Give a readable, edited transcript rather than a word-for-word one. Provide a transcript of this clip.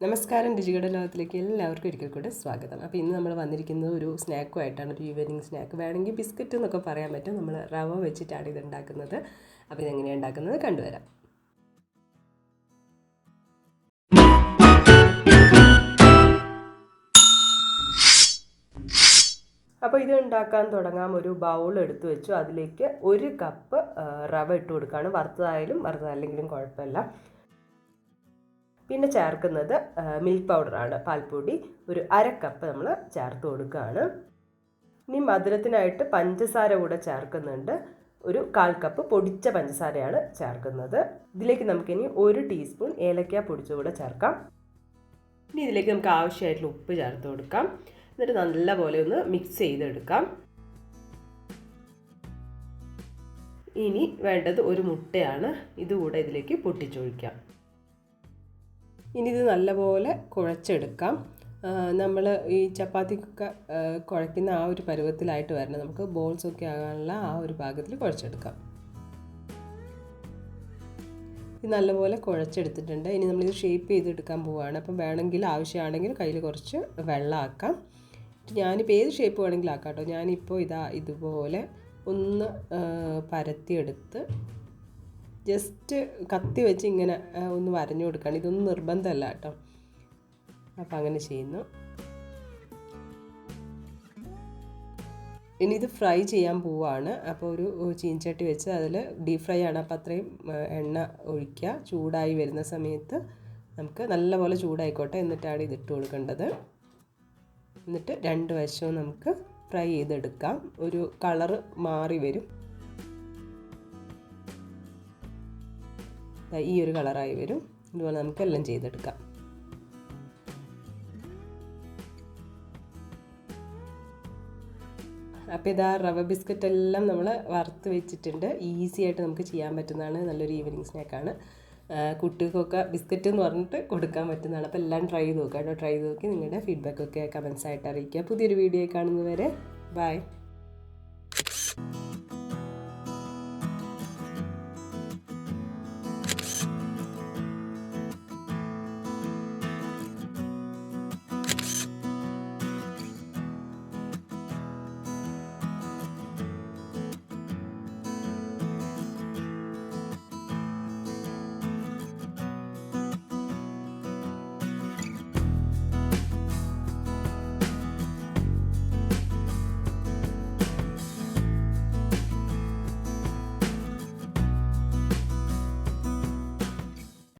നമസ്കാരം, രുചിയുടെ ലോകത്തിലേക്ക് എല്ലാവർക്കും ഒരിക്കൽ കൂടെ സ്വാഗതം. അപ്പോൾ ഇന്ന് നമ്മൾ വന്നിരിക്കുന്നത് ഒരു സ്നാക്കുമായിട്ടാണ്, ഒരു ഈവനിങ് സ്നാക്ക്. വേണമെങ്കിൽ ബിസ്ക്കറ്റ് എന്നൊക്കെ പറയാൻ പറ്റും. നമ്മൾ റവ വെച്ചിട്ടാണ് ഇത് ഉണ്ടാക്കുന്നത്. അപ്പോൾ ഇതെങ്ങനെയാണ് ഉണ്ടാക്കുന്നത് കണ്ടുവരാം. അപ്പോൾ ഇത് ഉണ്ടാക്കാൻ തുടങ്ങാം. ഒരു ബൗൾ എടുത്തു വെച്ചു. അതിലേക്ക് 1 കപ്പ് റവ ഇട്ട് കൊടുക്കുകയാണ്. വറുത്തതായാലും വറുത്തതല്ലെങ്കിലും കുഴപ്പമില്ല. പിന്നെ ചേർക്കുന്നത് മിൽക്ക് പൗഡറാണ്, പാൽപ്പൊടി. ഒരു 1/2 കപ്പ് നമ്മൾ ചേർത്ത് കൊടുക്കുകയാണ്. ഇനി മധുരത്തിനായിട്ട് പഞ്ചസാര കൂടെ ചേർക്കുന്നുണ്ട്. ഒരു 1/4 കപ്പ് പൊടിച്ച പഞ്ചസാരയാണ് ചേർക്കുന്നത്. ഇതിലേക്ക് നമുക്കിനി 1 ടീസ്പൂൺ ഏലക്ക പൊടിച്ചുകൂടെ ചേർക്കാം. ഇനി ഇതിലേക്ക് നമുക്ക് ആവശ്യമായിട്ടുള്ള ഉപ്പ് ചേർത്ത് കൊടുക്കാം. എന്നിട്ട് നല്ലപോലെ ഒന്ന് മിക്സ് ചെയ്തെടുക്കാം. ഇനി വേണ്ടത് 1 മുട്ടയാണ്. ഇതുകൂടെ ഇതിലേക്ക് പൊട്ടിച്ചൊഴിക്കാം. ഇനി ഇത് നല്ലപോലെ കുഴച്ചെടുക്കാം. നമ്മൾ ഈ ചപ്പാത്തിക്കൊക്കെ കുഴയ്ക്കുന്ന ആ ഒരു പരുവത്തിലായിട്ട് വരണം. നമുക്ക് ബോൾസൊക്കെ ആകാനുള്ള ആ ഒരു പാകത്തിൽ കുഴച്ചെടുക്കാം. ഇത് നല്ലപോലെ കുഴച്ചെടുത്തിട്ടുണ്ട്. ഇനി നമ്മളിത് ഷേപ്പ് ചെയ്തെടുക്കാൻ പോവുകയാണ്. അപ്പം വേണമെങ്കിൽ ആവശ്യമാണെങ്കിൽ കയ്യിൽ കുറച്ച് വെള്ളം ആക്കാം. ഞാനിപ്പോൾ ഏത് ഷേപ്പ് വേണമെങ്കിലും ആക്കാം കേട്ടോ. ഞാനിപ്പോൾ ഇതുപോലെ ഒന്ന് പരത്തിയെടുത്ത് ജസ്റ്റ് കത്തി വെച്ച് ഇങ്ങനെ ഒന്ന് വരഞ്ഞു കൊടുക്കുകയാണ്. ഇതൊന്നും നിർബന്ധമല്ല കേട്ടോ. അപ്പം അങ്ങനെ ചെയ്യുന്നു. ഇനി ഇത് ഫ്രൈ ചെയ്യാൻ പോവുകയാണ്. അപ്പോൾ ഒരു ചീനച്ചട്ടി വെച്ച് അതിൽ ഡീപ് ഫ്രൈ ആണ്. അപ്പോൾ അത്രയും എണ്ണ ഒഴിക്കുക. ചൂടായി വരുന്ന സമയത്ത് നമുക്ക് നല്ലപോലെ ചൂടായിക്കോട്ടെ. എന്നിട്ടാണ് ഇതിട്ട് കൊടുക്കേണ്ടത്. എന്നിട്ട് 2 വശവും നമുക്ക് ഫ്രൈ ചെയ്തെടുക്കാം. ഒരു കളറ് മാറി വരും. ഈ ഒരു കളറായി വരും. ഇതുപോലെ നമുക്കെല്ലാം ചെയ്തെടുക്കാം. അപ്പോൾ ഇതാ റവ ബിസ്ക്കറ്റ് എല്ലാം നമ്മൾ വറുത്ത് വെച്ചിട്ടുണ്ട്. ഈസി ആയിട്ട് നമുക്ക് ചെയ്യാൻ പറ്റുന്നതാണ്. നല്ലൊരു ഈവനിങ് സ്നാക്കാണ്. കുട്ടികൾക്കൊക്കെ ബിസ്ക്കറ്റ് എന്ന് പറഞ്ഞിട്ട് കൊടുക്കാൻ പറ്റുന്നതാണ്. അപ്പോൾ എല്ലാം ട്രൈ ചെയ്ത് നോക്കാം കേട്ടോ. ട്രൈ ചെയ്ത് നോക്കി നിങ്ങളുടെ ഫീഡ്ബാക്കൊക്കെ കമൻസ് ആയിട്ട് അറിയിക്കുക. പുതിയൊരു വീഡിയോ കാണുന്നവരെ ബൈ.